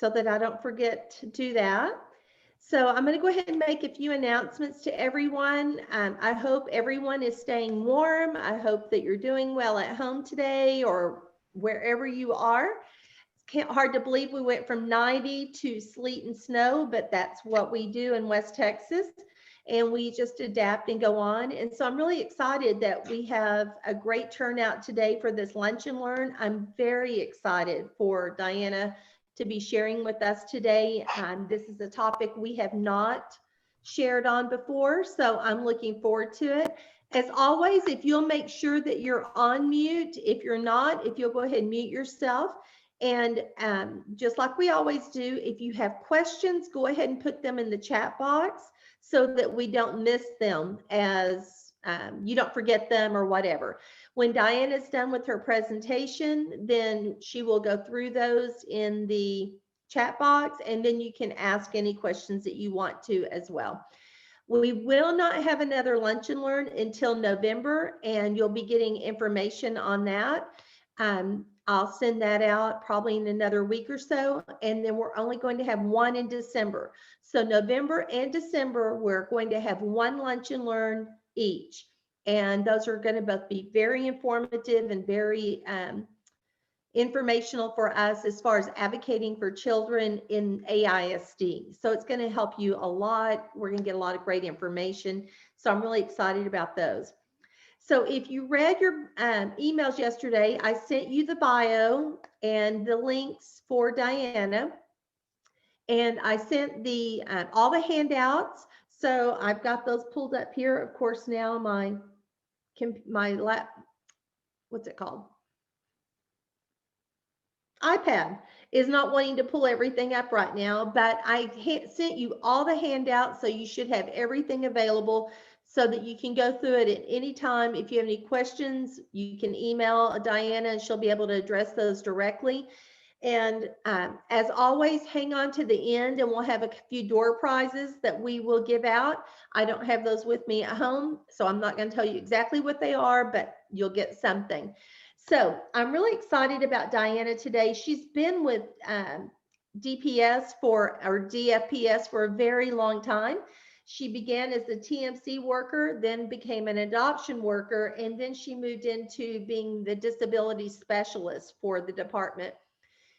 so that I don't forget to do that. So I'm going to go ahead and make a few announcements to everyone. I hope everyone is staying warm. I hope that you're doing well at home today or wherever you are. Hard to believe we went from 90 to sleet and snow, but that's what we do in West Texas. And we just adapt and go on. And so I'm really excited that we have a great turnout today for this Lunch and Learn. I'm very excited for Dianna to be sharing with us today. This is a topic we have not shared on before, so I'm looking forward to it. As always, if you'll make sure that you're on mute, if you're not, if you'll go ahead and mute yourself. And just like we always do, if you have questions, go ahead and put them in the chat box so that we don't miss them as you don't forget them or whatever. When Dianna is done with her presentation, then she will go through those in the chat box, and then you can ask any questions that you want to as well. We will not have another Lunch and Learn until November, and you'll be getting information on that. I'll send that out probably in another week or so, and then we're only going to have one in December. So November and December, we're going to have one Lunch and Learn each. And those are going to both be very informative and very informational for us as far as advocating for children in AISD. So it's going to help you a lot. We're going to get a lot of great information. So I'm really excited about those. So if you read your emails yesterday, I sent you the bio and the links for Dianna. And I sent the all the handouts. So I've got those pulled up here. Of course, now my what's it called? iPad is not wanting to pull everything up right now, but I sent you all the handouts, so you should have everything available so that you can go through it at any time. If you have any questions, you can email Dianna and she'll be able to address those directly. And as always, hang on to the end and we'll have a few door prizes that we will give out. I don't have those with me at home, so I'm not going to tell you exactly what they are, but you'll get something. So I'm really excited about Dianna today. She's been with DPS or DFPS for a very long time. She began as a TMC worker, then became an adoption worker, and then she moved into being the disability specialist for the department.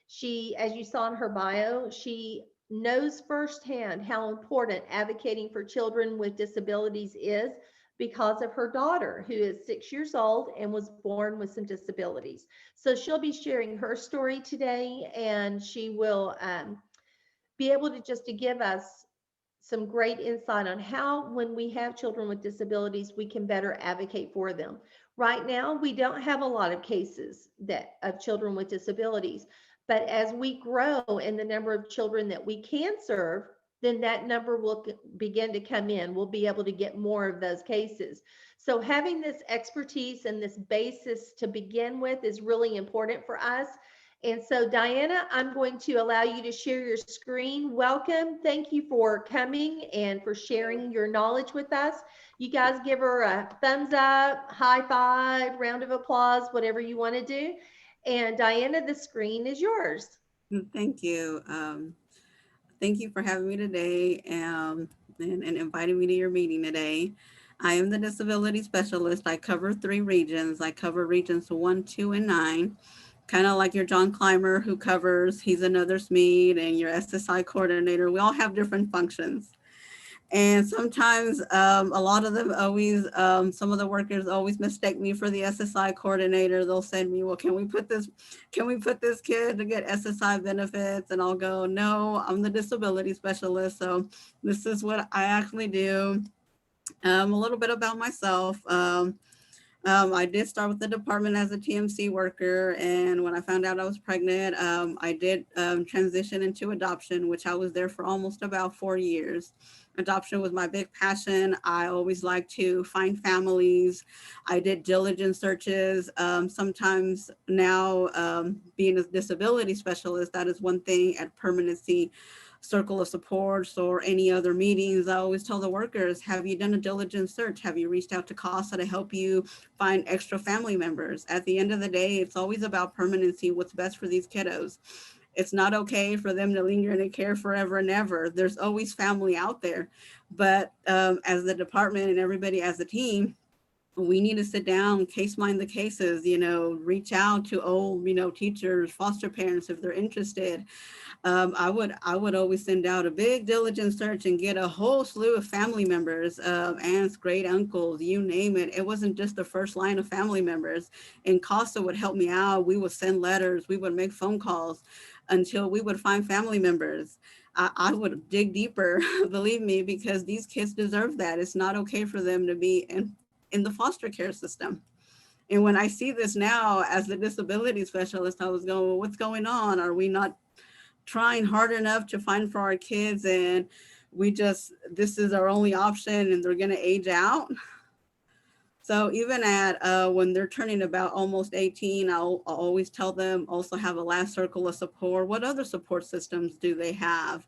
She, as you saw in her bio, she knows firsthand how important advocating for children with disabilities is because of her daughter, who is 6 years old and was born with some disabilities. So she'll be sharing her story today, and she will be able to just to give us some great insight on how, when we have children with disabilities, we can better advocate for them. Right now, we don't have a lot of cases of children with disabilities, but as we grow in the number of children that we can serve, then that number will begin to come in. We'll be able to get more of those cases. So having this expertise and this basis to begin with is really important for us. And so Dianna, I'm going to allow you to share your screen. Welcome. Thank you for coming and for sharing your knowledge with us. You guys give her a thumbs up, high five, round of applause, whatever you want to do. And Dianna, the screen is yours. Thank you. Thank you for having me today and inviting me to your meeting today. I am the disability specialist. I cover 3 regions. I cover regions 1, 2, and 9. Kind of like your John Clymer who covers, he's another SMED, and your SSI coordinator. We all have different functions. And sometimes a lot of them always, some of the workers always mistake me for the SSI coordinator. They'll send me, well, can we put this kid to get SSI benefits? And I'll go, no, I'm the disability specialist. So this is what I actually do. A little bit about myself. I did start with the department as a TMC worker, and when I found out I was pregnant, I did transition into adoption, which I was there for almost about 4 years. Adoption was my big passion. I always liked to find families. I did diligence searches. Sometimes now, being a disability specialist, that is one thing at permanency circle of supports or any other meetings. I always tell the workers, have you done a diligence search? Have you reached out to CASA to help you find extra family members? At the end of the day, it's always about permanency, what's best for these kiddos. It's not okay for them to linger in a care forever and ever. There's always family out there. But as the department and everybody as a team, we need to sit down, case mind the cases, reach out to old, teachers, foster parents if they're interested. I would always send out a big diligent search and get a whole slew of family members, aunts, great uncles, you name it. It wasn't just the first line of family members. And Costa would help me out. We would send letters, we would make phone calls until we would find family members. I would dig deeper, believe me, because these kids deserve that. It's not okay for them to be in the foster care system. And when I see this now as the disability specialist, I was going, well, what's going on? Are we not trying hard enough to find for our kids, and this is our only option and they're going to age out? So even at when they're turning about almost 18, I'll always tell them also have a last circle of support. What other support systems do they have?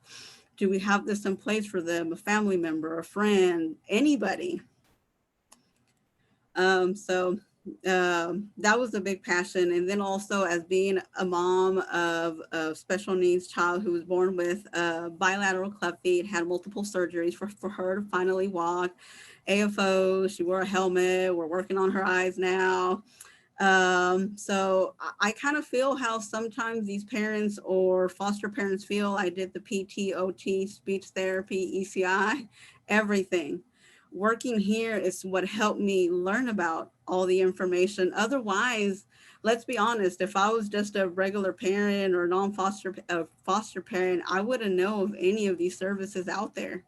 Do we have this in place for them? A family member, a friend, anybody? So that was a big passion. And then also as being a mom of a special needs child who was born with bilateral cleft feet, had multiple surgeries for her to finally walk, AFO, she wore a helmet, we're working on her eyes now. So I kind of feel how sometimes these parents or foster parents feel. I did the PT, OT, speech therapy, ECI, everything. Working here is what helped me learn about all the information. Otherwise, let's be honest, if I was just a regular parent or non-foster foster parent, I wouldn't know of any of these services out there.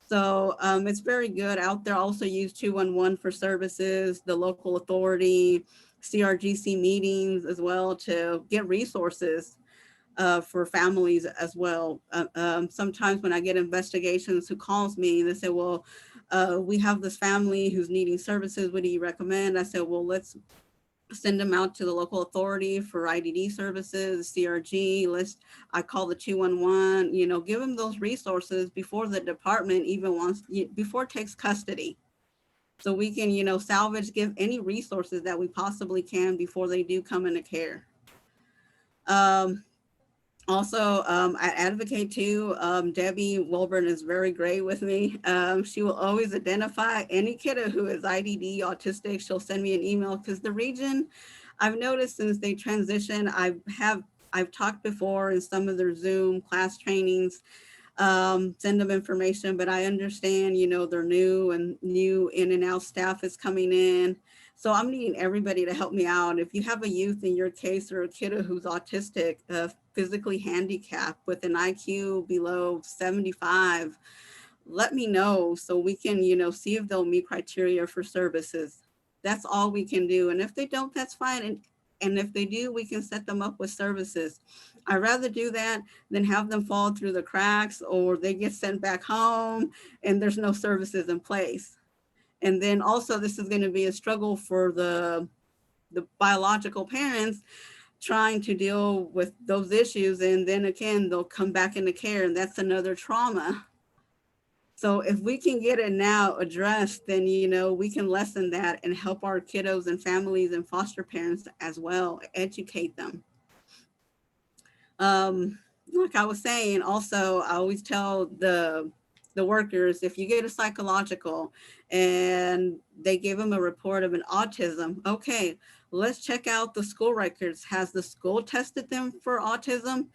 So it's very good out there. Also use 211 for services, the local authority, CRGC meetings as well to get resources for families as well. Sometimes when I get investigations who calls me, they say, well, we have this family who's needing services. What do you recommend? I said, well, let's send them out to the local authority for IDD services, CRG list. I call the 211, give them those resources before the department even before it takes custody. So we can, salvage, give any resources that we possibly can before they do come into care. Um, Also, I advocate too. Debbie Wilburn is very great with me. She will always identify any kiddo who is IDD autistic. She'll send me an email because the region, I've noticed since they transition, I've talked before in some of their Zoom class trainings, send them information, but I understand, they're new and new in and out staff is coming in. So I'm needing everybody to help me out. If you have a youth in your case or a kiddo who's autistic, physically handicapped with an IQ below 75, let me know so we can, see if they'll meet criteria for services. That's all we can do. And if they don't, that's fine. And if they do, we can set them up with services. I'd rather do that than have them fall through the cracks or they get sent back home and there's no services in place. And then also this is going to be a struggle for the biological parents trying to deal with those issues. And then again, they'll come back into care and that's another trauma. So if we can get it now addressed, then, we can lessen that and help our kiddos and families and foster parents as well, educate them. Like I was saying, also, I always tell the workers, if you get a psychological and they give them a report of an autism, okay, let's check out the school records. Has the school tested them for autism?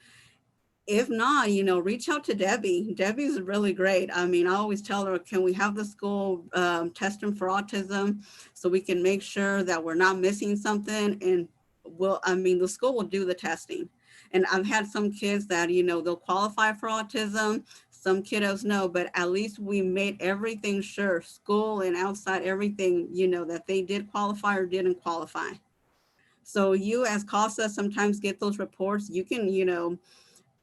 If not, reach out to Debbie. Debbie's really great. I mean, I always tell her, can we have the school test them for autism so we can make sure that we're not missing something? And the school will do the testing. And I've had some kids that, they'll qualify for autism. Some kiddos no, but at least we made everything sure, school and outside, everything, that they did qualify or didn't qualify. So you as CASA sometimes get those reports. You can,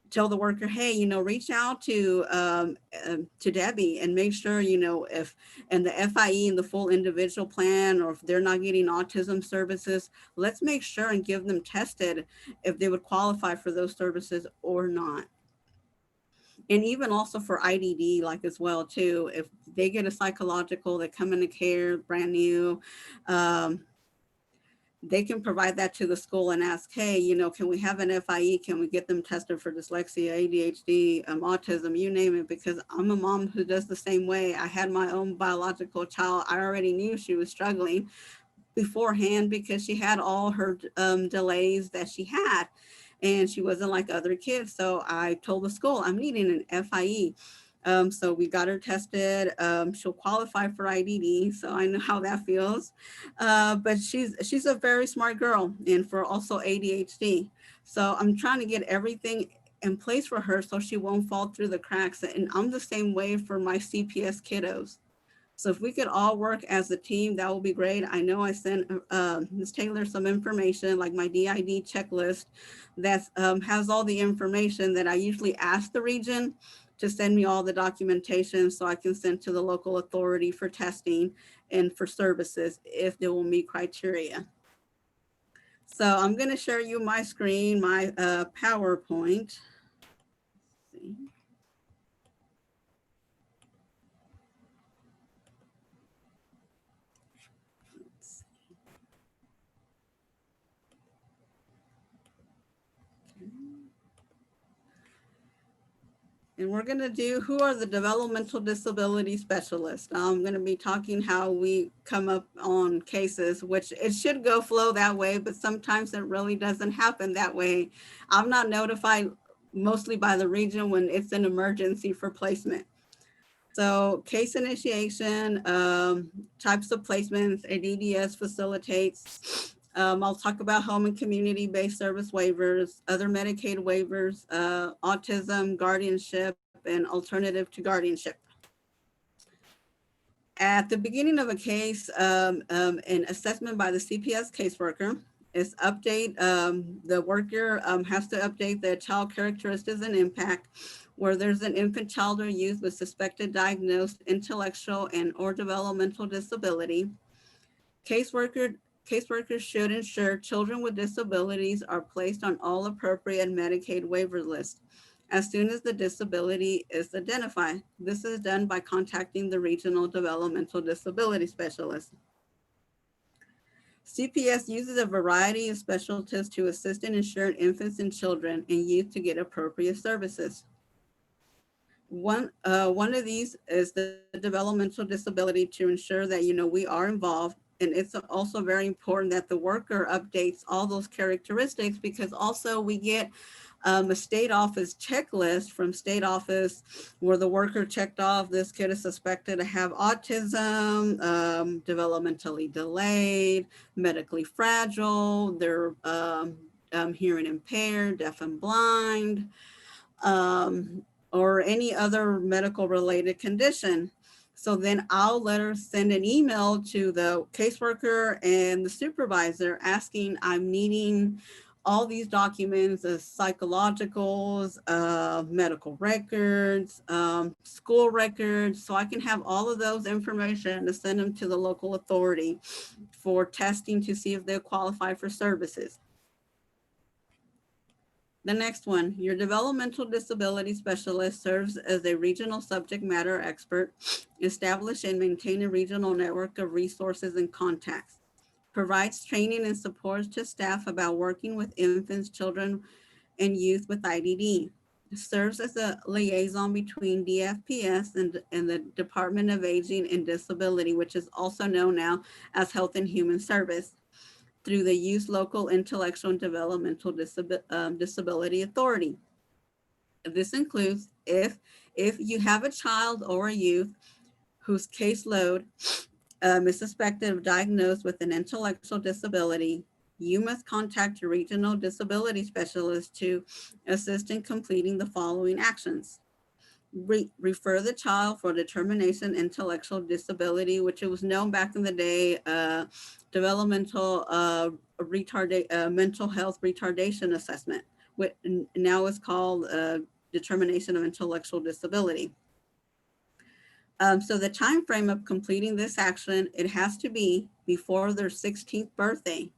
tell the worker, hey, reach out to Debbie and make sure, if and the FIE and the full individual plan, or if they're not getting autism services, let's make sure and give them tested if they would qualify for those services or not. And even also for IDD, like as well too, if they get a psychological, they come into care brand new, they can provide that to the school and ask, hey, you know, can we have an FIE? Can we get them tested for dyslexia, ADHD, autism, you name it? Because I'm a mom who does the same way. I had my own biological child. I already knew she was struggling beforehand because she had all her delays that she had, and she wasn't like other kids. So I told the school, I'm needing an FIE. So we got her tested. She'll qualify for IDD, so I know how that feels. But she's a very smart girl, and for also ADHD. So I'm trying to get everything in place for her so she won't fall through the cracks. And I'm the same way for my CPS kiddos. So if we could all work as a team, that would be great. I know I sent Ms. Taylor some information, like my DID checklist that has all the information that I usually ask the region to send me all the documentation so I can send to the local authority for testing and for services if they will meet criteria. So I'm going to share you my screen, my PowerPoint. Let's see. Let's see. And we're going to do who are the developmental disability specialists. I'm going to be talking how we come up on cases, which it should go flow that way, but sometimes it really doesn't happen that way. I'm not notified mostly by the region when it's an emergency for placement. So case initiation, types of placements, ADDS facilitates. I'll talk about home and community-based service waivers, other Medicaid waivers, autism, guardianship, and alternative to guardianship. At the beginning of a case, an assessment by the CPS caseworker is update, the worker has to update the child characteristics and impact where there's an infant, child, or youth with suspected diagnosed intellectual and or developmental disability. Caseworkers should ensure children with disabilities are placed on all appropriate Medicaid waiver lists as soon as the disability is identified. This is done by contacting the regional developmental disability specialist. CPS uses a variety of specialties to assist and ensure infants and children and youth to get appropriate services. One of these is the developmental disability to ensure that, you know, we are involved. And it's also very important that the worker updates all those characteristics because also we get a state office checklist from state office where the worker checked off this kid is suspected to have autism, developmentally delayed, medically fragile, they're hearing impaired, deaf and blind, um, or any other medical related condition. So then I'll let her send an email to the caseworker and the supervisor asking, I'm needing all these documents, psychologicals, medical records, school records, so I can have all of those information to send them to the local authority for testing to see if they qualify for services. The next one, your developmental disability specialist serves as a regional subject matter expert, establish and maintain a regional network of resources and contacts, provides training and support to staff about working with infants, children, and youth with IDD, serves as a liaison between DFPS and the Department of Aging and Disability, which is also known now as Health and Human Service, through the Youth Local Intellectual and Developmental Disability Authority. This includes if you have a child or a youth whose caseload is suspected of diagnosed with an intellectual disability, you must contact your regional disability specialist to assist in completing the following actions. Refer the child for determination intellectual disability, which it was known back in the day, developmental mental health retardation assessment, which now is called determination of intellectual disability. So the time frame of completing this action, it has to be before their 16th birthday.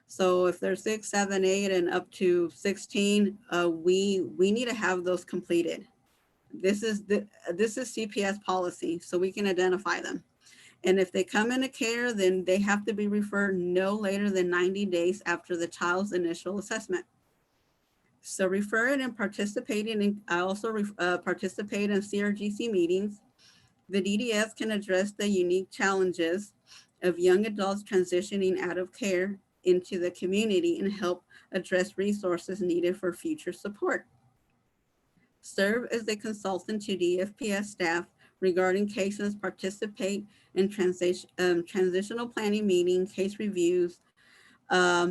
So if they're 6, 7, 8, and up to 16, we need to have those completed. This is CPS policy, so we can identify them. And if they come into care, then they have to be referred no later than 90 days after the child's initial assessment. So referring and participating in, I also participate in CRGC meetings. The DDS can address the unique challenges of young adults transitioning out of care into the community and help address resources needed for future support. Serve as a consultant to DFPS staff regarding cases, participate in transitional planning meeting, case reviews,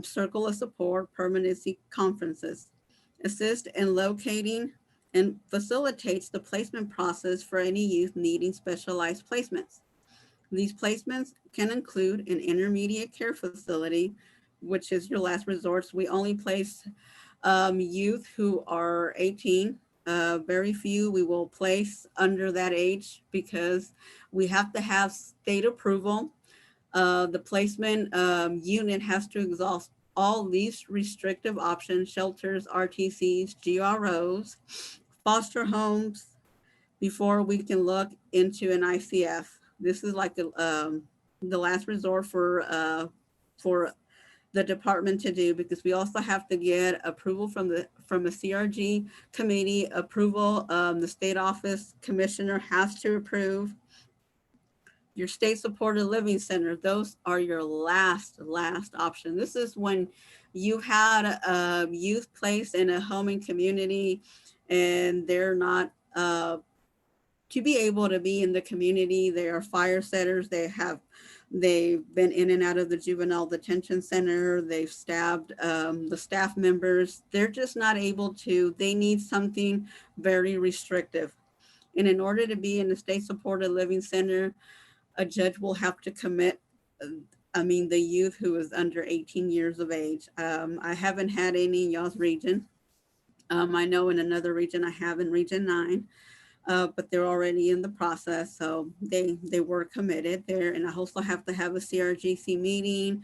circle of support, permanency conferences, assist in locating and facilitates the placement process for any youth needing specialized placements. These placements can include an intermediate care facility, which is your last resort. We only place youth who are 18. Very few we will place under that age because we have to have state approval. The placement unit has to exhaust all least restrictive options, shelters, RTCs, GROs, foster homes, before we can look into an ICF. This is like the last resort for the department to do, because we also have to get approval from a CRG committee approval. The state office commissioner has to approve your state supported living center. Those are your last option. This is when you had a youth placed in a home and community and they're not to be able to be in the community. They are fire setters. They've been in and out of the juvenile detention center. They've stabbed the staff members. They're just not able to. They need something very restrictive. And in order to be in the state supported living center, a judge will have to commit. The youth who is under 18 years of age. I haven't had any in y'all's region. I know in another region I have in Region 9. But they're already in the process, so they were committed there. And I also have to have a CRGC meeting.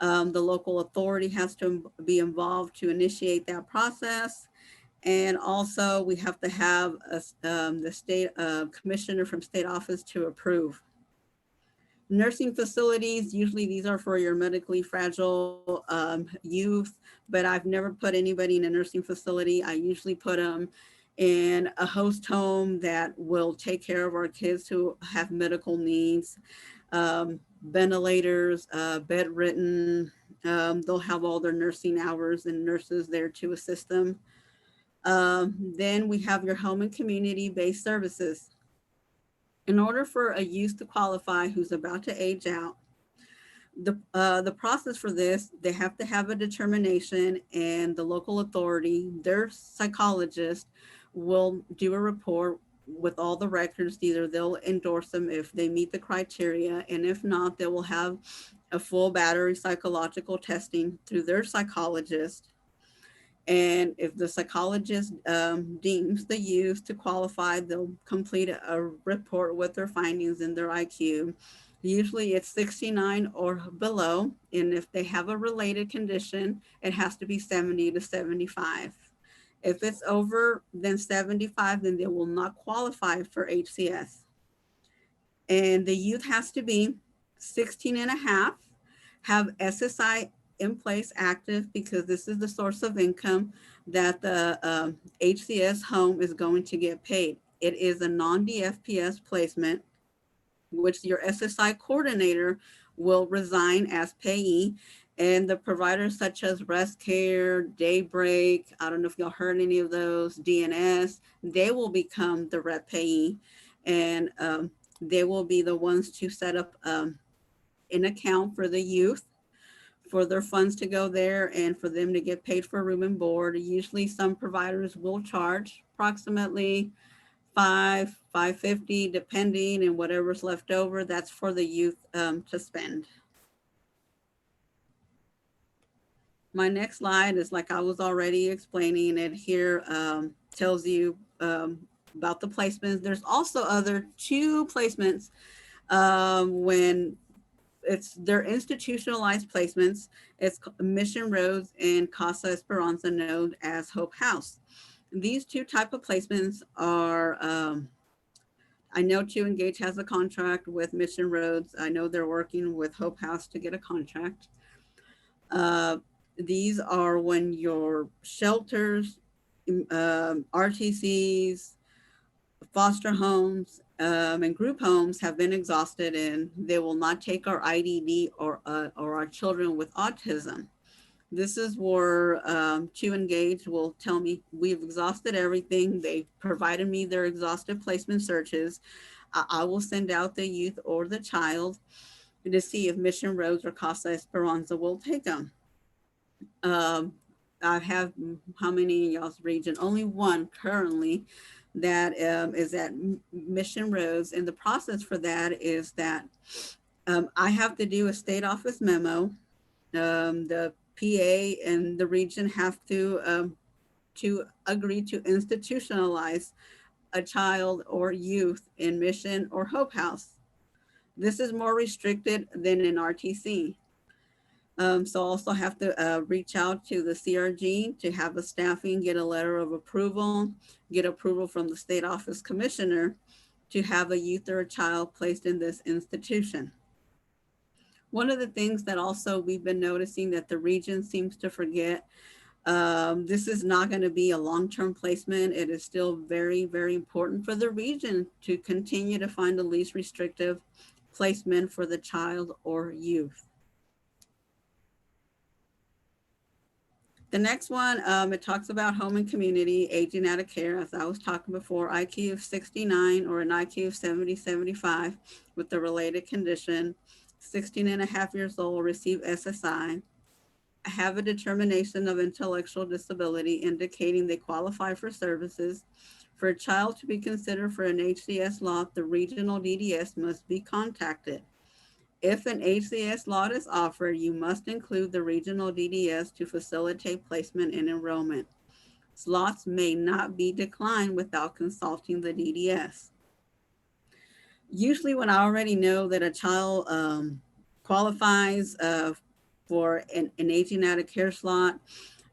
The local authority has to be involved to initiate that process, and also we have to have the state commissioner from state office to approve. Nursing facilities, usually these are for your medically fragile youth, but I've never put anybody in a nursing facility. I usually put them in a host home that will take care of our kids who have medical needs, ventilators, bedridden. They'll have all their nursing hours and nurses there to assist them. Then we have your home and community-based services. In order for a youth to qualify who's about to age out, the process for this, they have to have a determination, and the local authority, their psychologist, will do a report with all the records. Either they'll endorse them if they meet the criteria, and if not, they will have a full battery psychological testing through their psychologist. And if the psychologist deems the youth to qualify, they'll complete a report with their findings and their IQ. Usually it's 69 or below. And if they have a related condition, it has to be 70 to 75. If it's over than 75, then they will not qualify for HCS. And the youth has to be 16 and a half, have SSI in place active, because this is the source of income that the HCS home is going to get paid. It is a non-DFPS placement, which your SSI coordinator will resign as payee. And the providers such as Rest Care, Daybreak, I don't know if y'all heard any of those, DNS, they will become the rep payee. And they will be the ones to set up an account for the youth, for their funds to go there and for them to get paid for room and board. Usually some providers will charge approximately $550, depending, and whatever's left over, that's for the youth to spend. My next slide is, like I was already explaining it here, tells you about the placements. There's also other two placements when they're institutionalized placements. It's Mission Roads and Casa Esperanza, known as Hope House. These two type of placements are, I know To Engage has a contract with Mission Roads. I know they're working with Hope House to get a contract. Uh, these are when your shelters, RTCs, foster homes, and group homes have been exhausted, and they will not take our IDD or our children with autism. This is where To Engage will tell me we've exhausted everything. They provided me their exhaustive placement searches. I will send out the youth or the child to see if Mission Roads or Casa Esperanza will take them. Um, I have how many in y'all's region? Only one currently that is at Mission Roads. And the process for that is that I have to do a state office memo. The PA and the region have to agree to institutionalize a child or youth in Mission or Hope House. This is more restricted than in RTC. So also have to reach out to the CRG to have a staffing, get a letter of approval, get approval from the state office commissioner to have a youth or a child placed in this institution. One of the things that also we've been noticing that the region seems to forget, this is not going to be a long-term placement. It is still very, very important for the region to continue to find the least restrictive placement for the child or youth. The next one, it talks about home and community, aging out of care, as I was talking before, IQ of 69 or an IQ of 70, 75 with the related condition, 16 and a half years old, receive SSI, have a determination of intellectual disability indicating they qualify for services. For a child to be considered for an HCS lot, the regional DDS must be contacted. If an HCS lot is offered, you must include the regional DDS to facilitate placement and enrollment. Slots may not be declined without consulting the DDS. Usually when I already know that a child qualifies for an aging out of care slot,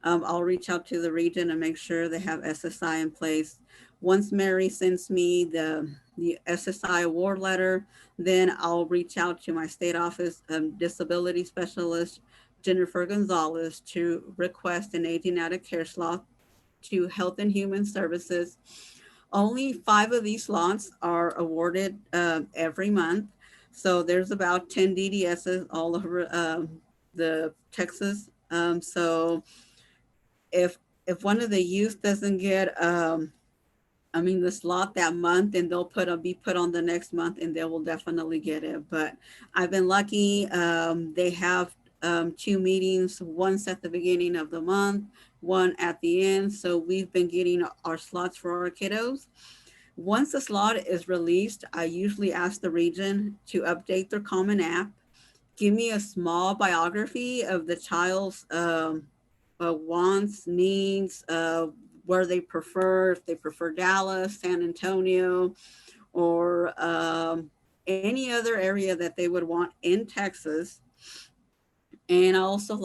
I'll reach out to the region and make sure they have SSI in place. Once Mary sends me the SSI award letter, then I'll reach out to my state office disability specialist, Jennifer Gonzalez, to request an aging out of care slot to Health and Human Services. Only 5 of these slots are awarded every month. So there's about 10 DDSs all over the Texas. So if one of the youth doesn't get the slot that month, and they'll be put on the next month, and they will definitely get it. But I've been lucky. They have 2 meetings, once at the beginning of the month, one at the end. So we've been getting our slots for our kiddos. Once the slot is released, I usually ask the region to update their common app, give me a small biography of the child's wants, needs, where they prefer, if they prefer Dallas, San Antonio, or any other area that they would want in Texas. And I also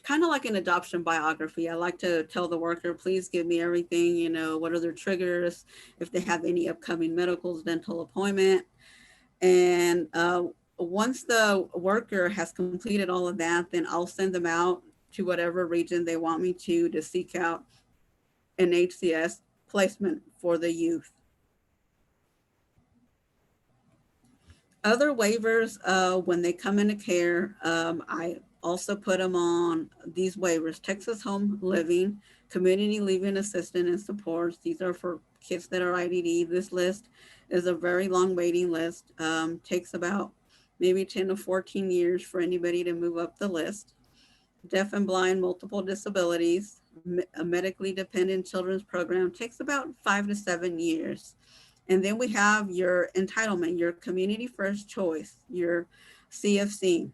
kind of like an adoption biography. I like to tell the worker, please give me everything, what are their triggers, if they have any upcoming medicals, dental appointment. And once the worker has completed all of that, then I'll send them out to whatever region they want me to seek out an HCS placement for the youth. Other waivers, when they come into care, I also put them on these waivers: Texas Home Living, Community Living Assistance and Supports. These are for kids that are IDD. This list is a very long waiting list. Takes about maybe 10 to 14 years for anybody to move up the list. Deaf and blind, multiple disabilities, a medically dependent children's program takes about 5 to 7 years. And then we have your entitlement, your community first choice, your CFC.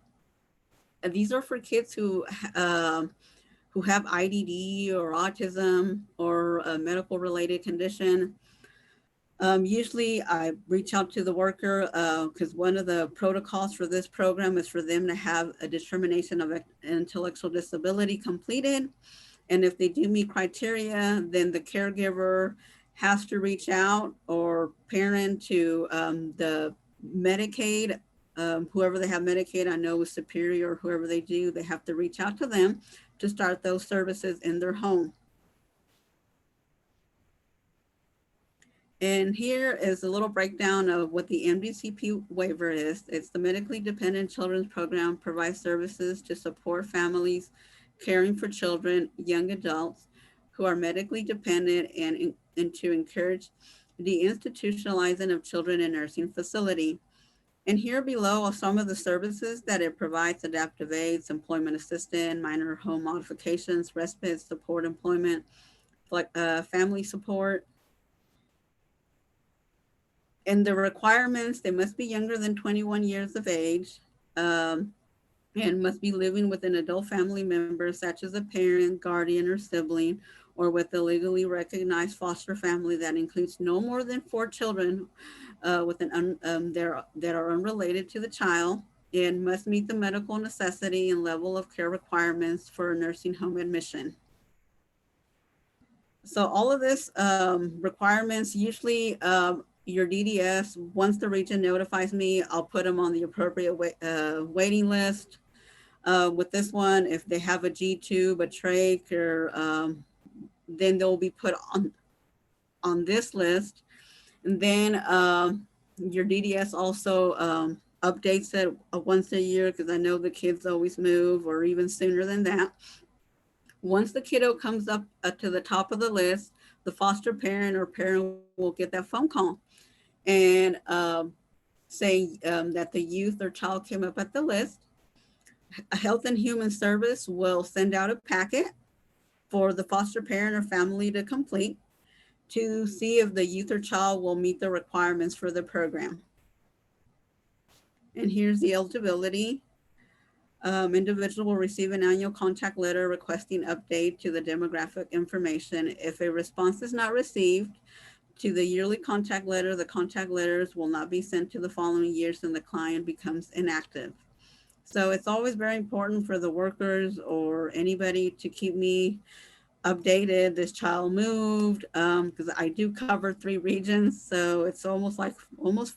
And these are for kids who have IDD or autism or a medical related condition. Usually I reach out to the worker because one of the protocols for this program is for them to have a determination of intellectual disability completed. And if they do meet criteria, then the caregiver has to reach out, or parent to the Medicaid, whoever they have Medicaid, I know with Superior or whoever they do, they have to reach out to them to start those services in their home. And here is a little breakdown of what the MDCP waiver is. It's the Medically Dependent Children's Program, provides services to support families caring for children, young adults who are medically dependent, and to encourage the institutionalizing of children in nursing facility. And here below are some of the services that it provides: adaptive aids, employment assistance, minor home modifications, respite support, employment, family support. And the requirements, they must be younger than 21 years of age, um, and must be living with an adult family member, such as a parent, guardian, or sibling, or with a legally recognized foster family that includes no more than 4 children that are unrelated to the child, and must meet the medical necessity and level of care requirements for a nursing home admission. So all of this requirements, usually your DDS, once the region notifies me, I'll put them on the appropriate waiting list. With this one, if they have a G-tube, a trach, or then they'll be put on this list. And then your DDS also updates it once a year, because I know the kids always move, or even sooner than that. Once the kiddo comes up to the top of the list, the foster parent or parent will get that phone call and say that the youth or child came up at the list. A Health and Human Service will send out a packet for the foster parent or family to complete to see if the youth or child will meet the requirements for the program. And here's the eligibility. Individual will receive an annual contact letter requesting update to the demographic information. If a response is not received to the yearly contact letter, the contact letters will not be sent to the following years and the client becomes inactive. So it's always very important for the workers or anybody to keep me updated. This child moved, because I do cover 3 regions. So it's almost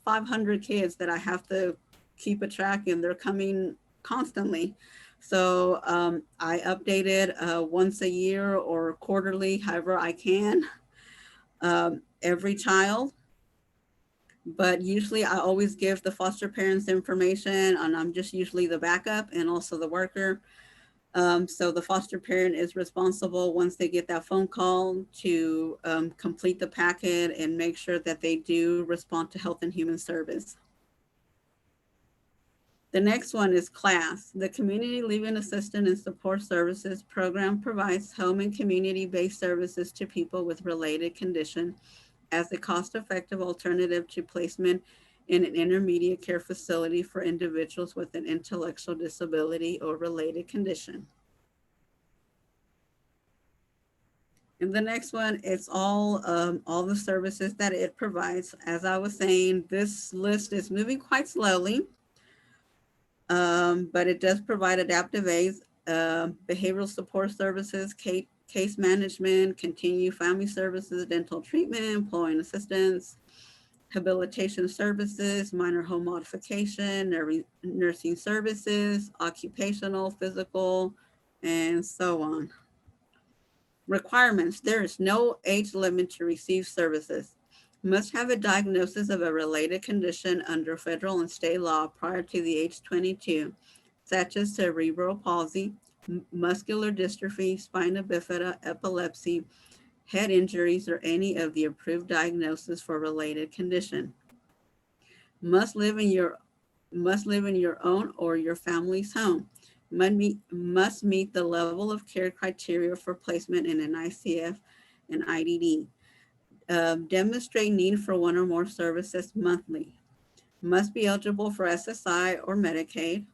500 kids that I have to keep a track, and they're coming constantly. So I update it once a year or quarterly, however I can, every child. But usually I always give the foster parents information, and I'm just usually the backup and also the worker. So the foster parent is responsible, once they get that phone call, to complete the packet and make sure that they do respond to Health and Human Service. The next one is CLASS. The Community Living Assistance and Support Services program provides home and community-based services to people with related condition as a cost-effective alternative to placement in an intermediate care facility for individuals with an intellectual disability or related condition. And the next one, it's all the services that it provides. As I was saying, this list is moving quite slowly, but it does provide adaptive aids, behavioral support services, case management, continued family services, dental treatment, employment assistance, habilitation services, minor home modification, nursing services, occupational, physical, and so on. Requirements: there is no age limit to receive services. Must have a diagnosis of a related condition under federal and state law prior to the age 22, such as cerebral palsy, muscular dystrophy, spina bifida, epilepsy, head injuries, or any of the approved diagnoses for related condition. Must live in your own or your family's home. Must meet the level of care criteria for placement in an ICF and IDD. Demonstrate need for one or more services monthly. Must be eligible for SSI or Medicaid.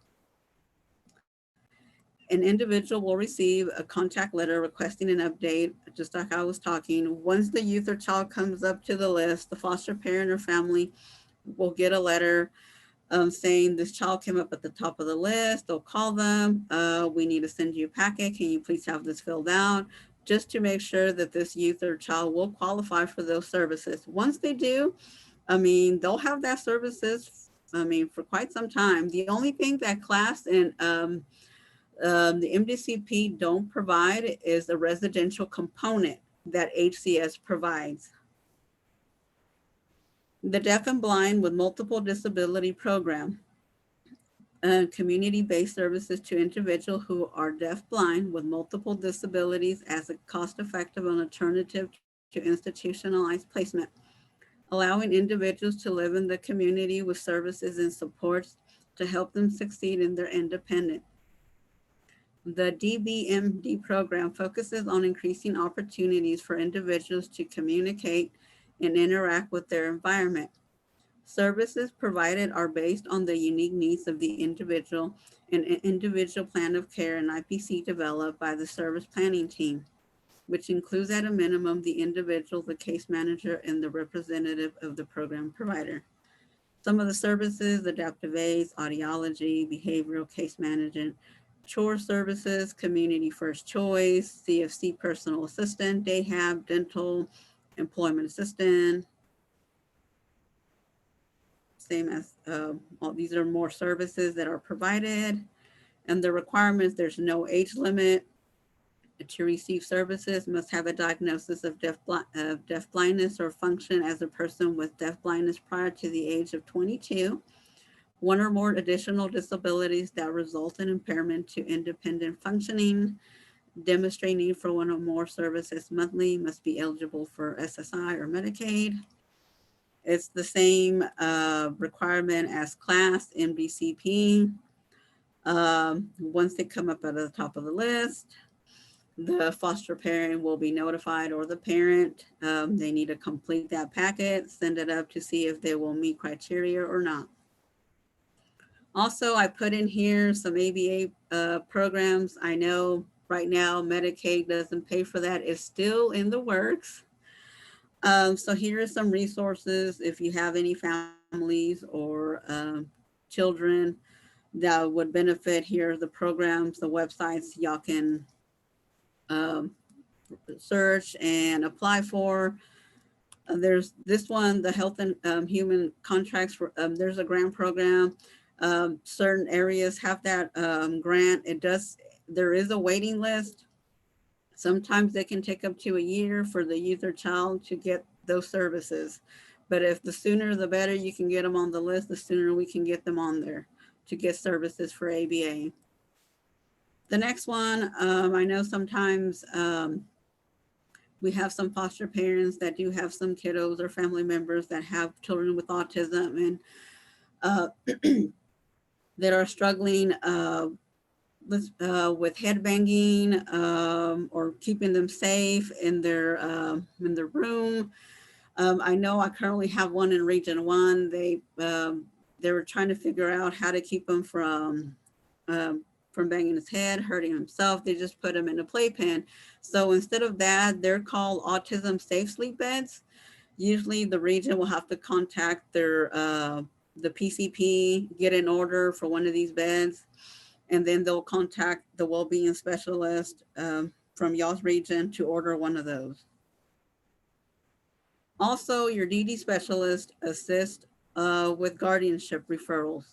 An individual will receive a contact letter requesting an update, just like I was talking. Once the youth or child comes up to the list, the foster parent or family will get a letter saying this child came up at the top of the list. They'll call them. We need to send you a packet. Can you please have this filled out? just to make sure that this youth or child will qualify for those services. Once they do, they'll have that services, for quite some time. The only thing that class and the MDCP don't provide is the residential component that HCS provides. The Deaf and Blind with Multiple Disability Program, community-based services to individuals who are deaf-blind with multiple disabilities as a cost-effective and alternative to institutionalized placement, allowing individuals to live in the community with services and supports to help them succeed in their independence. The DBMD program focuses on increasing opportunities for individuals to communicate and interact with their environment. Services provided are based on the unique needs of the individual and an individual plan of care and IPC developed by the service planning team, which includes at a minimum the individual, the case manager, and the representative of the program provider. Some of the services: adaptive aids, audiology, behavioral case management, chore services, community first choice, CFC personal assistant, DayHab, dental, employment assistant, same as all these are more services that are provided. And the requirements: there's no age limit to receive services, must have a diagnosis of deaf blindness or function as a person with deaf blindness prior to the age of 22, one or more additional disabilities that result in impairment to independent functioning, demonstrate need for one or more services monthly, must be eligible for SSI or Medicaid. It's the same requirement as class MDCP. Once they come up at the top of the list, the foster parent will be notified, or the parent. They need to complete that packet, send it up to see if they will meet criteria or not. Also, I put in here some ABA programs. I know right now Medicaid doesn't pay for that. It's still in the works. So here are some resources if you have any families or children that would benefit. Here are the programs, the websites y'all can um, search and apply for. There's this one, the Health and Human Contracts. There's a grant program. Certain areas have that grant. There is a waiting list. Sometimes they can take up to a year for the youth or child to get those services. But if the sooner the better you can get them on the list, the sooner we can get them on there to get services for ABA. The next one, I know sometimes we have some foster parents that do have some kiddos or family members that have children with autism and that are struggling with headbanging or keeping them safe in their room. I know I currently have one in Region 1. They were trying to figure out how to keep him from banging his head, hurting himself. They just put him in a playpen. So instead of that, they're called autism safe sleep beds. Usually the region will have to contact their the PCP, get an order for one of these beds, and then they'll contact the well-being specialist from y'all's region to order one of those. Also, your DD specialist assist with guardianship referrals.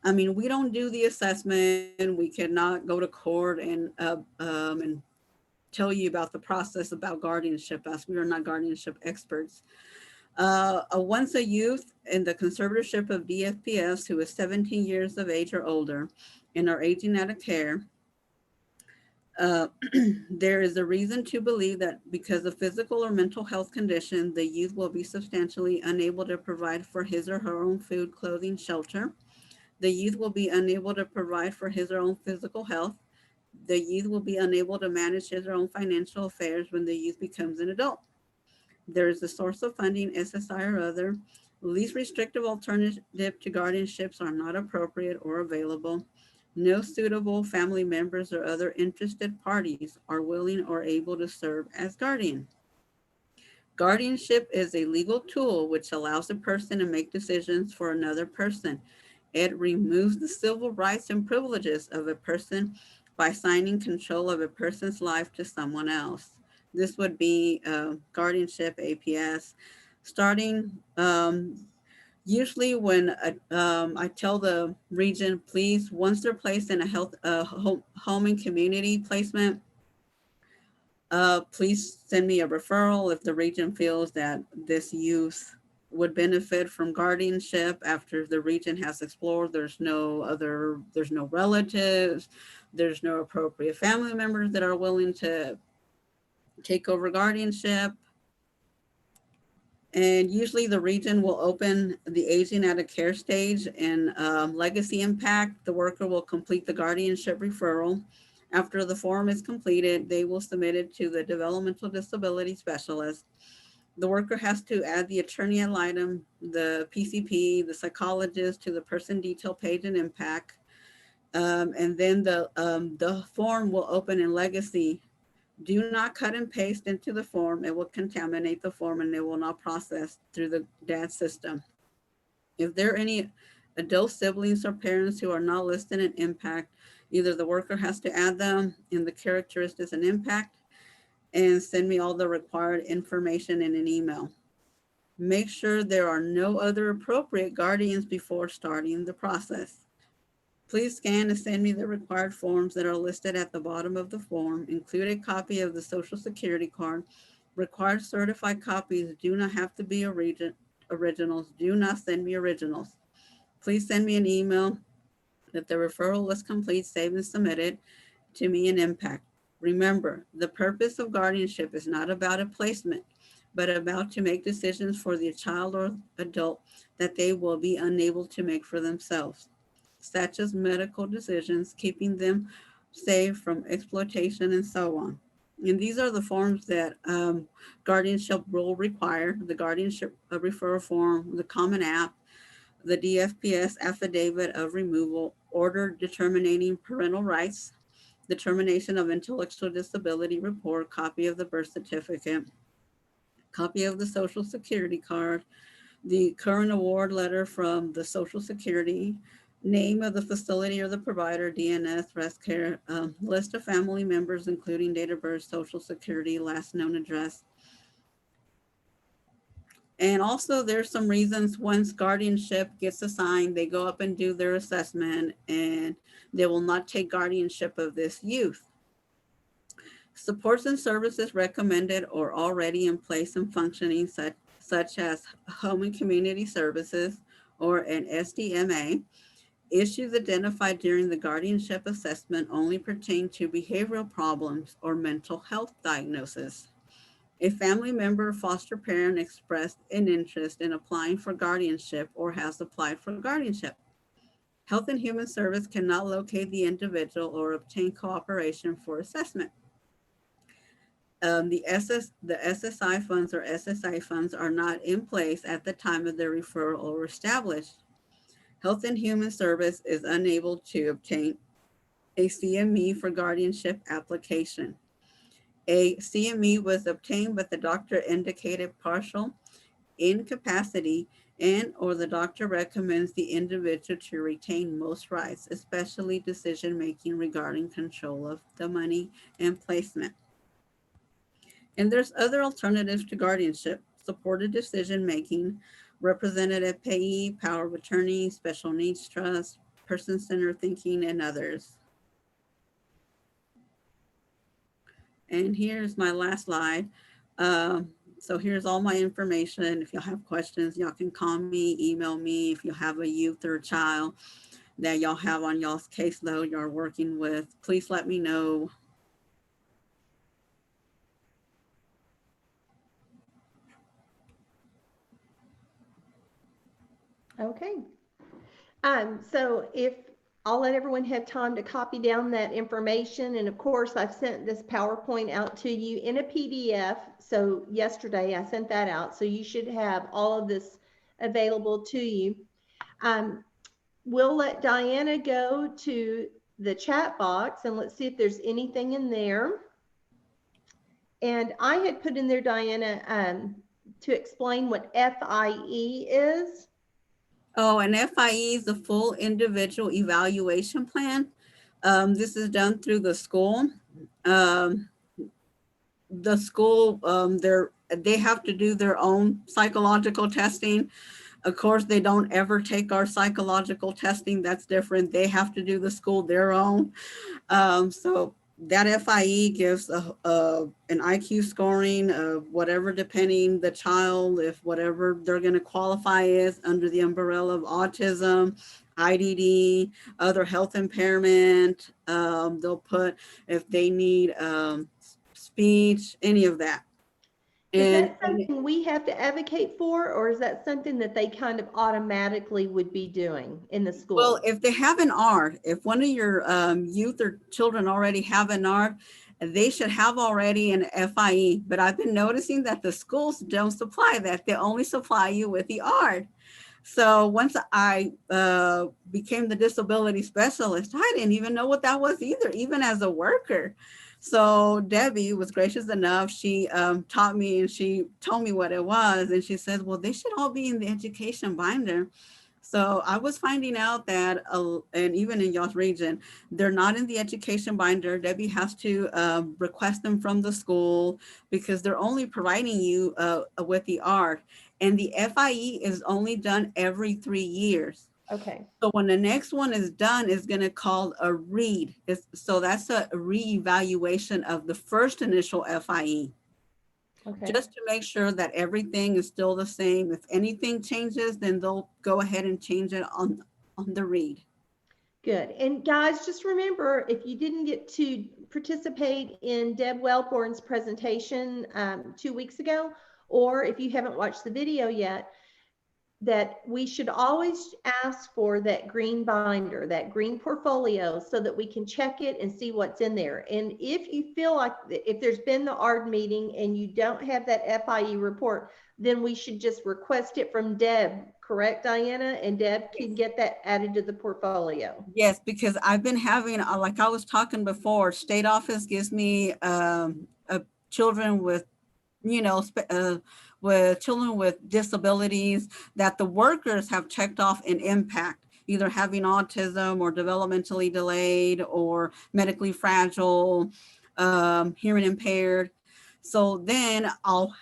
We don't do the assessment. We cannot go to court and tell you about the process about guardianship, as we are not guardianship experts. Once a youth in the conservatorship of DFPS who is 17 years of age or older and are aging out of care, there is a reason to believe that because of physical or mental health condition, the youth will be substantially unable to provide for his or her own food, clothing, shelter. The youth will be unable to provide for his or own physical health. The youth will be unable to manage his or own financial affairs when the youth becomes an adult. There is a source of funding, SSI or other. Least restrictive alternative to guardianships are not appropriate or available. No suitable family members or other interested parties are willing or able to serve as guardian. Guardianship is a legal tool which allows a person to make decisions for another person. It removes the civil rights and privileges of a person by assigning control of a person's life to someone else. This would be guardianship, APS, starting usually when I tell the region, please, once they're placed in a home and community placement, please send me a referral if the region feels that this youth would benefit from guardianship after the region has explored. There's no relatives, there's no appropriate family members that are willing to take over guardianship. And usually the region will open the aging at a care stage and legacy impact. The worker will complete the guardianship referral. After the form is completed, they will submit it to the developmental disability specialist. The worker has to add the attorney ad litem, the PCP, the psychologist to the person detail page and impact. And then the form will open in legacy. Do not cut and paste into the form. It will contaminate the form and it will not process through the DAD system. If there are any adult siblings or parents who are not listed in impact, either the worker has to add them in the characteristics and impact and send me all the required information in an email. Make sure there are no other appropriate guardians before starting the process. Please scan and send me the required forms that are listed at the bottom of the form. Include a copy of the Social Security card. Required certified copies do not have to be originals. Do not send me originals. Please send me an email if the referral was complete, saved, and submitted to me in impact. Remember, the purpose of guardianship is not about a placement, but about to make decisions for the child or adult that they will be unable to make for themselves, such as medical decisions, keeping them safe from exploitation, and so on. And these are the forms that guardianship will require: the guardianship referral form, the common app, the DFPS affidavit of removal, order determining parental rights, determination of intellectual disability report, copy of the birth certificate, copy of the social security card, the current award letter from the Social Security, name of the facility or the provider, DNS, rest care, list of family members, including date of birth, Social Security, last known address. And also there's some reasons once guardianship gets assigned, they go up and do their assessment and they will not take guardianship of this youth. Supports and services recommended or already in place and functioning, such as home and community services or an SDMA. Issues identified during the guardianship assessment only pertain to behavioral problems or mental health diagnosis. A family member or foster parent expressed an interest in applying for guardianship or has applied for guardianship. Health and Human Service cannot locate the individual or obtain cooperation for assessment. The SSI funds or SSI funds are not in place at the time of the referral or established. Health and Human Service is unable to obtain a CME for guardianship application. A CME was obtained, but the doctor indicated partial incapacity and or the doctor recommends the individual to retain most rights, especially decision making regarding control of the money and placement. And there's other alternatives to guardianship: supported decision making, representative payee, power of attorney, special needs trust, person-centered thinking, and others. And here's my last slide. So here's all my information. If y'all have questions, y'all can call me, email me. If you have a youth or a child that y'all have on y'all's caseload you're working with, please let me know. Okay. So if I'll let everyone have time to copy down that information. And of course, I've sent this PowerPoint out to you in a PDF. So yesterday I sent that out. So you should have all of this available to you. We'll let Dianna go to the chat box and let's see if there's anything in there. And I had put in there, Dianna, to explain what FIE is. Oh, and FIE is the full individual evaluation plan. This is done through the school. Um, the school, they have to do their own psychological testing. Of course, they don't ever take our psychological testing. That's different. They have to do the school their own. So that FIE gives an IQ scoring of whatever, depending the child, if whatever they're going to qualify is under the umbrella of autism, IDD, other health impairment. They'll put if they need speech, any of that. Is And, that and something we have to advocate for, or is that something that they kind of automatically would be doing in the well, school? if they have an ARD, if one of your youth or children already have an ARD, they should have already an FIE. But I've been noticing that the schools don't supply that. They only supply you with the ARD. So once I became the disability specialist, I didn't even know what that was either, even as a worker. So Debbie was gracious enough. She taught me and she told me what it was. And she said, well, they should all be in the education binder. So I was finding out that, and even in y'all's region, they're not in the education binder. Debbie has to request them from the school because they're only providing you with the ARD. And the FIE is only done every 3 years. Okay, So when the next one is done, it's going to call a read. So that's a reevaluation of the first initial FIE, okay. just to make sure that everything is still the same. If anything changes, then they'll go ahead and change it on the read. Good. And guys, just remember, if you didn't get to participate in Deb Wellborn's presentation 2 weeks ago, or if you haven't watched the video yet, that we should always ask for that green binder, that green portfolio, so that we can check it and see what's in there. And if you feel like if there's been the ARD meeting and you don't have that FIE report, then we should just request it from Deb, correct, Diana? And Deb can get that added to the portfolio. Yes, because I've been having, like I was talking before, state office gives me children with, you know, with children with disabilities that the workers have checked off in impact, either having autism or developmentally delayed or medically fragile, hearing impaired. So then I'll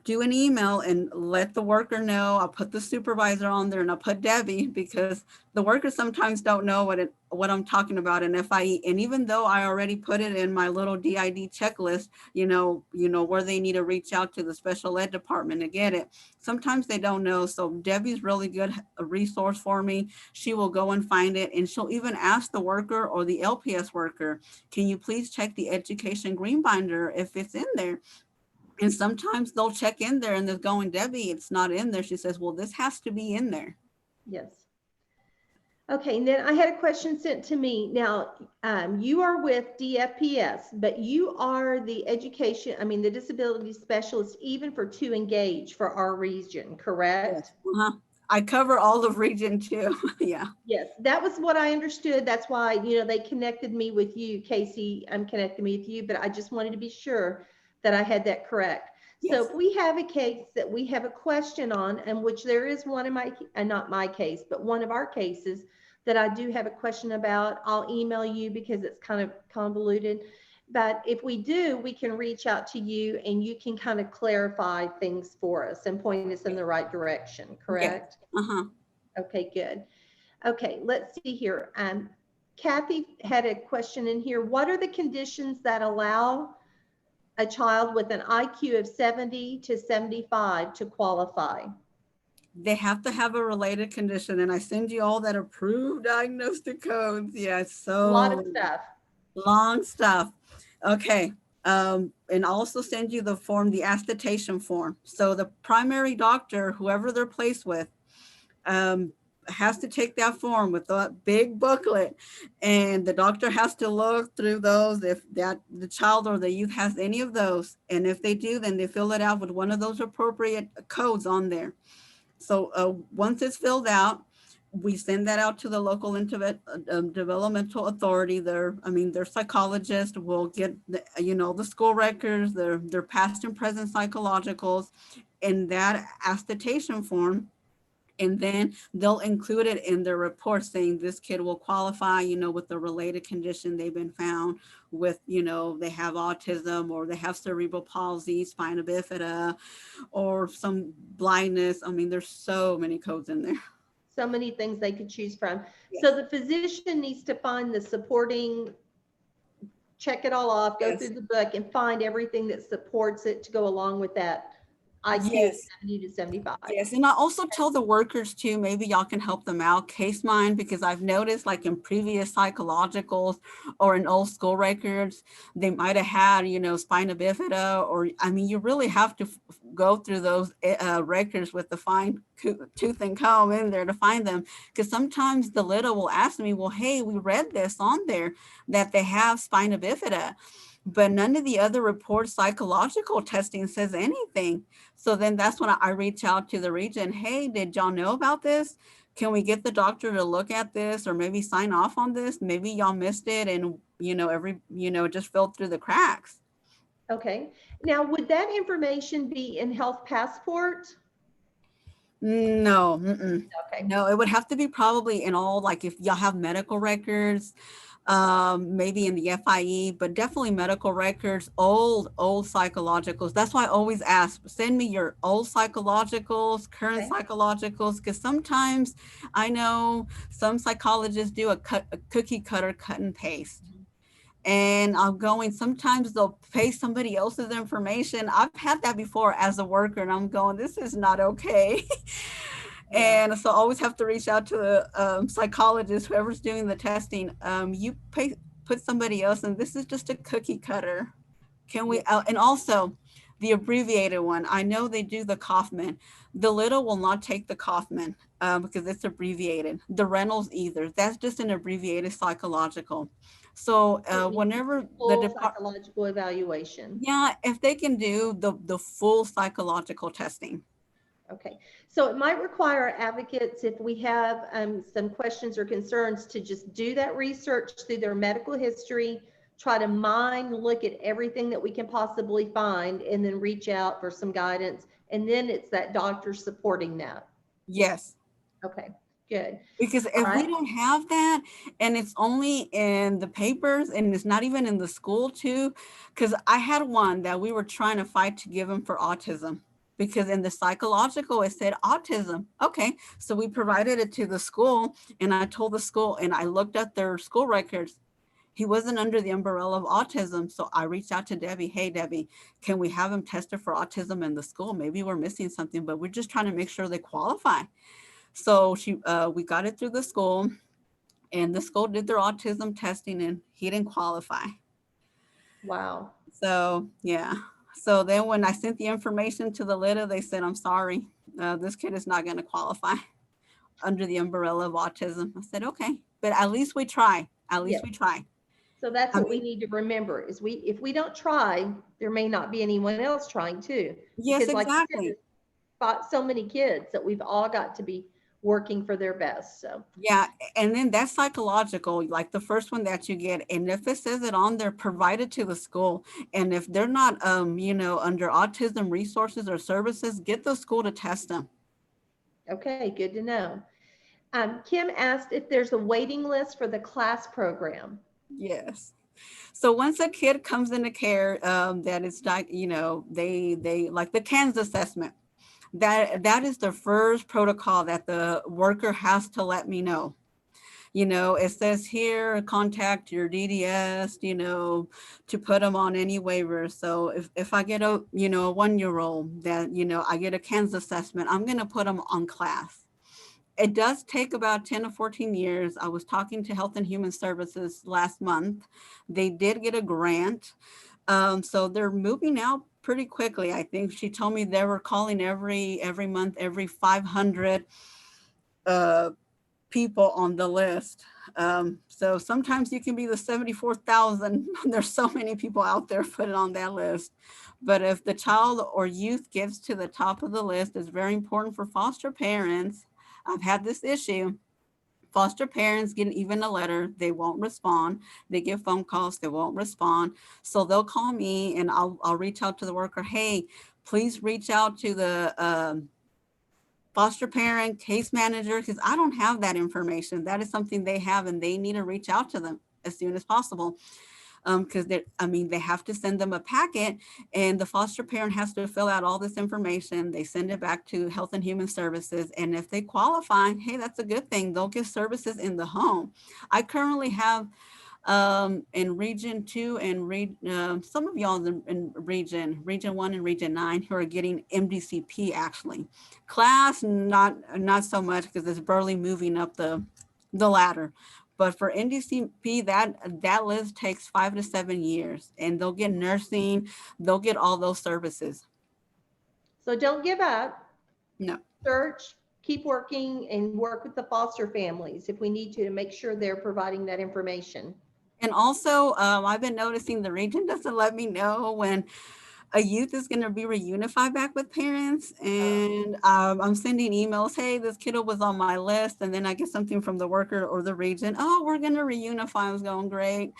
do an email and let the worker know. I'll put the supervisor on there and I'll put Debbie because the workers sometimes don't know what I'm talking about in FIE. And even though I already put it in my little DID checklist, where they need to reach out to the special ed department to get it. Sometimes they don't know. So Debbie's really good a resource for me. She will go and find it, and she'll even ask the worker or the LPS worker, can you please check the education green binder if it's in there? And sometimes they'll check in there and they're going, Debbie, it's not in there. She says, well, this has to be in there. Yes. Okay, and then I had a question sent to me. Now, you are with DFPS, but you are the the disability specialist, even for To Engage for our region, correct? Yes. Uh-huh. I cover all of region 2. Yeah. Yes, that was what I understood. That's why, they connected me with you, Casey. I'm connecting me with you, but I just wanted to be sure that I had that correct. So Yes. if we have a case that we have a question on, and which there is one in my, not my case, but one of our cases that I do have a question about, I'll email you because it's kind of convoluted. But if we do, we can reach out to you and you can kind of clarify things for us and point us in the right direction, Yes. correct? Uh-huh. Okay, good. Okay, let's see here. Kathy had a question in here. What are the conditions that allow a child with an IQ of 70 to 75 to qualify? They have to have a related condition, and I send you all that approved diagnostic codes. Yeah, A lot of so stuff. long stuff. Okay. And also send you the form, the attestation form. So the primary doctor, whoever they're placed with, um, has to take that form with a big booklet, and the doctor has to look through those if that the child or the youth has any of those, and if they do, then they fill it out with one of those appropriate codes on there. So once it's filled out, we send that out to the local developmental authority. Their psychologist will get the school records, their past and present psychologicals, and that attestation form And then they'll include it in their report saying this kid will qualify, with the related condition they've been found with, they have autism or they have cerebral palsy, spina bifida, or some blindness. I mean, there's so many codes in there. So many things they could choose from. So Yes. the physician needs to find the supporting, check it all off, go Yes. through the book and find everything that supports it to go along with that IQ of Yes. 70 to 75. Yes, and I also tell the workers too, maybe y'all can help them out, case mine, because I've noticed like in previous psychologicals or in old school records, they might have had, spina bifida, or I mean, you really have to go through those records with the fine tooth and comb in there to find them. Because sometimes the little will ask me, well, hey, we read this on there that they have spina bifida, but none of the other reports, psychological testing says anything. So then that's when I reach out to the region. Hey, did y'all know about this? Can we get the doctor to look at this or maybe sign off on this? Maybe y'all missed it and, it just fell through the cracks. Okay. Now, would that information be in Health Passport? No, mm-mm. Okay. No, it would have to be probably in all, like if y'all have medical records, maybe in the FIE, but definitely medical records, old psychologicals. That's why I always ask, send me your old psychologicals, current Okay. psychologicals, because sometimes I know some psychologists do a cookie cutter cut and paste. And I'm going, sometimes they'll paste somebody else's information. I've had that before as a worker, and I'm going, this is not okay. Yeah. And so I always have to reach out to the psychologist, whoever's doing the testing. Put somebody else, and this is just a cookie cutter. Can we? Yeah. And also, the abbreviated one. I know they do the Kaufman. The little will not take the Kaufman because it's abbreviated. The Reynolds either. That's just an abbreviated psychological. So It needs whenever the full psychological evaluation. yeah, if they can do the full psychological testing. Okay, so it might require advocates, if we have some questions or concerns, to just do that research through their medical history, try to mine, look at everything that we can possibly find, and then reach out for some guidance. And then it's that doctor supporting that. Yes. Okay, good. Because All if we right. don't have that and it's only in the papers and it's not even in the school too, because I had one that we were trying to fight to give him for autism because in the psychological it said autism. Okay, so we provided it to the school and I told the school and I looked at their school records. He wasn't under the umbrella of autism. So I reached out to Debbie. Hey, Debbie, can we have him tested for autism in the school? Maybe we're missing something, but we're just trying to make sure they qualify. So we got it through the school, and the school did their autism testing, and he didn't qualify. Wow. So yeah. So then when I sent the information to the LITA, they said, "I'm sorry, this kid is not going to qualify under the umbrella of autism." I said, "Okay, but at least we try. At least Yes. we try." So that's I what we mean, need to remember is if we don't try, there may not be anyone else trying too. yes, Because like you said, exactly. there's so many kids that we've all got to be working for their best. So Yeah, and then that's psychological, like the first one that you get, and if it says it on there, provide it to the school. And if they're not, under autism resources or services, get the school to test them. okay, good to know. Kim asked if there's a waiting list for the class program. Yes. So once a kid comes into care, that is like, they like the Kansas assessment. That is the first protocol that the worker has to let me know. It says here, contact your DDS, to put them on any waivers. So if I get a 1-year-old that, I get a Kansas assessment, I'm going to put them on class. It does take about 10 to 14 years. I was talking to Health and Human Services last month. They did get a grant. So they're moving out pretty quickly. I think she told me they were calling every month, every 500 uh, people on the list. So sometimes you can be the 74,000. There's so many people out there put it on that list. But if the child or youth gets to the top of the list, it's very important for foster parents. I've had this issue. Foster parents get even a letter, they won't respond. They get phone calls, they won't respond. So they'll call me and I'll reach out to the worker. Hey, please reach out to the foster parent, case manager, because I don't have that information. That is something they have, and they need to reach out to them as soon as possible. Because they have to send them a packet, and the foster parent has to fill out all this information. They send it back to Health and Human Services, and if they qualify, hey, that's a good thing. They'll get services in the home. I currently have in region 2 and some of y'all in region 1 and region 9 who are getting MDCP. Actually, class not so much, because it's barely moving up the ladder. But for NDCP, that list takes 5 to 7 years, and they'll get nursing, they'll get all those services. So don't give up. No. Search, keep working, and work with the foster families if we need to make sure they're providing that information. And also, I've been noticing the region doesn't let me know when a youth is going to be reunified back with parents. And I'm sending emails, hey, this kiddo was on my list. And then I get something from the worker or the region, oh, we're going to reunify. I was going, great.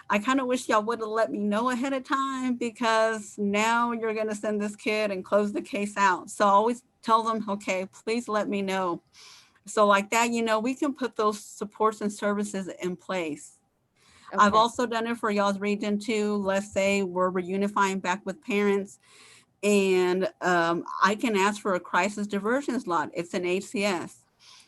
I kind of wish y'all would have let me know ahead of time, because now you're going to send this kid and close the case out. So I always tell them, okay, please let me know. So like that, we can put those supports and services in place. Okay. I've also done it for y'all's region too. Let's say we're reunifying back with parents, and I can ask for a crisis diversion slot. It's an HCS.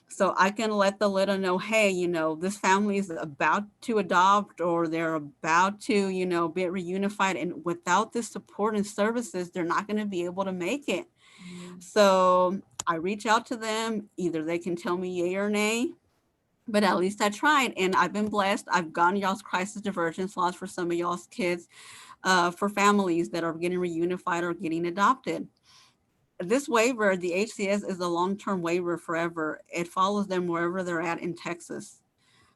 So I can let the little know, hey, this family is about to adopt, or they're about to, be reunified. And without this support and services, they're not going to be able to make it. Mm-hmm. So I reach out to them. Either they can tell me yay or nay, but at least I tried, and I've been blessed. I've gotten y'all's crisis diversion slots for some of y'all's kids, for families that are getting reunified or getting adopted. This waiver, the HCS, is a long-term waiver forever. It follows them wherever they're at in Texas.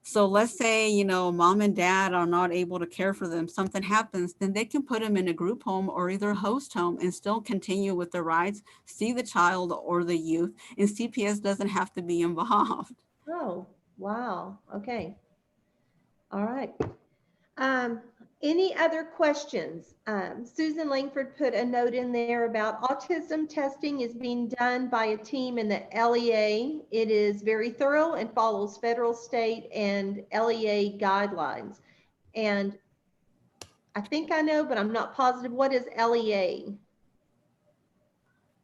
So let's say, mom and dad are not able to care for them. Something happens, then they can put them in a group home or either a host home and still continue with their rights, see the child or the youth, and CPS doesn't have to be involved. Oh, wow. Okay. All right. Any other questions? Susan Langford put a note in there about autism testing is being done by a team in the LEA. It is very thorough and follows federal, state, and LEA guidelines. And I think I know, but I'm not positive. What is LEA?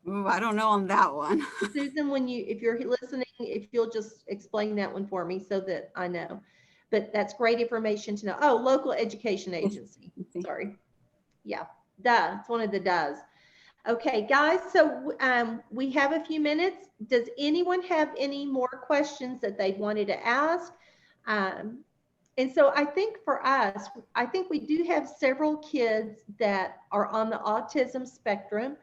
Ooh, I don't know on that one. Susan, if you're listening, if you'll just explain that one for me so that I know. But that's great information to know. Oh, local education agency. Sorry. Yeah, duh. It's one of the does. Okay, guys. So we have a few minutes. Does anyone have any more questions that they wanted to ask? And so I think for us, I think we do have several kids that are on the autism spectrum.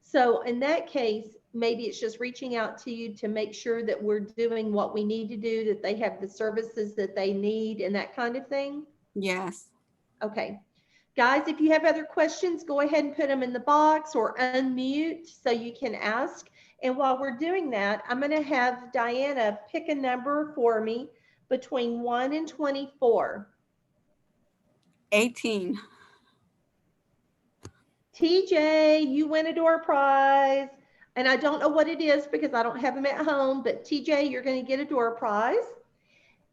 So in that case, maybe it's just reaching out to you to make sure that we're doing what we need to do, that they have the services that they need and that kind of thing? Yes. Okay. Guys, if you have other questions, go ahead and put them in the box or unmute so you can ask. And while we're doing that, I'm going to have Dianna pick a number for me between 1 and 24. 18. TJ, you win a door prize. And I don't know what it is because I don't have them at home, but TJ, you're going to get a door prize.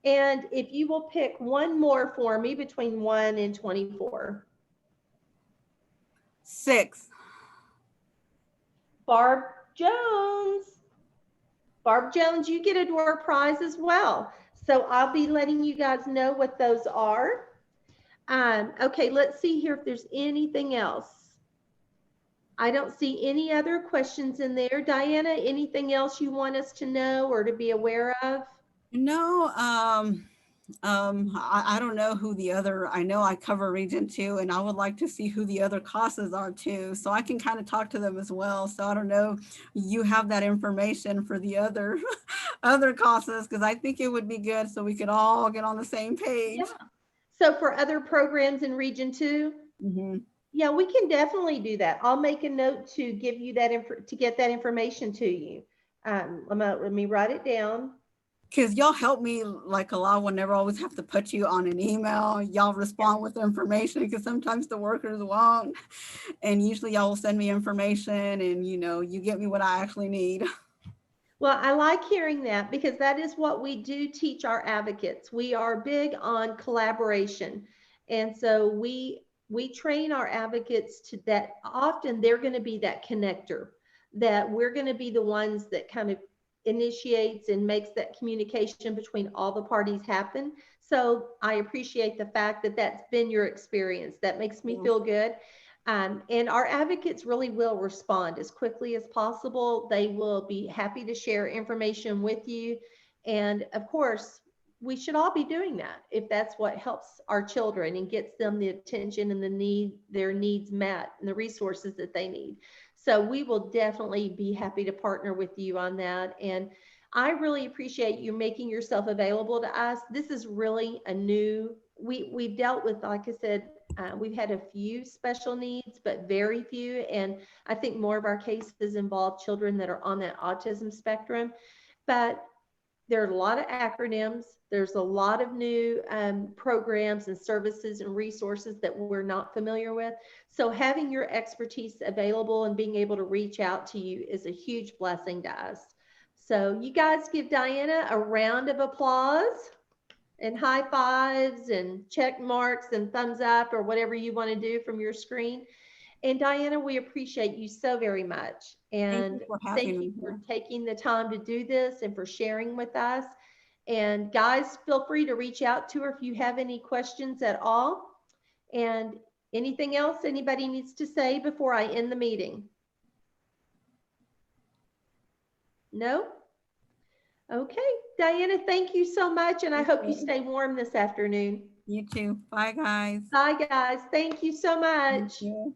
And if you will pick one more for me between 1 and 24. 6. Barb Jones. Barb Jones, you get a door prize as well. So I'll be letting you guys know what those are. Okay, let's see here if there's anything else. I don't see any other questions in there. Dianna, anything else you want us to know or to be aware of? No, I don't know who the other, I know I cover region 2, and I would like to see who the other CASAs are too, so I can kind of talk to them as well. So I don't know, you have that information for the other other CASAs, because I think it would be good so we could all get on the same page. Yeah. So for other programs in region 2? Mm-hmm. Yeah, we can definitely do that. I'll make a note to give you that to get that information to you. Let me write it down. Because y'all help me like a lot whenever I always have to put you on an email. Y'all respond with information because sometimes the workers won't. And usually y'all will send me information and, you get me what I actually need. Well, I like hearing that because that is what we do teach our advocates. We are big on collaboration. And so we train our advocates to that often they're going to be that connector, that we're going to be the ones that kind of initiates and makes that communication between all the parties happen. So I appreciate the fact that that's been your experience. That makes me Yeah. feel good. And our advocates really will respond as quickly as possible. They will be happy to share information with you. And of course, we should all be doing that if that's what helps our children and gets them the attention and their needs met and the resources that they need. So we will definitely be happy to partner with you on that. And I really appreciate you making yourself available to us. This is really a new, we've dealt with, like I said, we've had a few special needs, but very few. And I think more of our cases involve children that are on that autism spectrum. But there are a lot of acronyms. There's a lot of new programs and services and resources that we're not familiar with. So having your expertise available and being able to reach out to you is a huge blessing to us. So you guys give Dianna a round of applause and high fives and check marks and thumbs up or whatever you want to do from your screen. And Dianna, we appreciate you so very much. Thank you And for having thank you me for here. taking the time to do this and for sharing with us. And guys, feel free to reach out to her if you have any questions at all. And anything else anybody needs to say before I end the meeting? No? Okay. Dianna, thank you so much. And I hope you Okay. stay warm this afternoon. You too. Bye, guys. Bye, guys. Thank you so Thank much. you.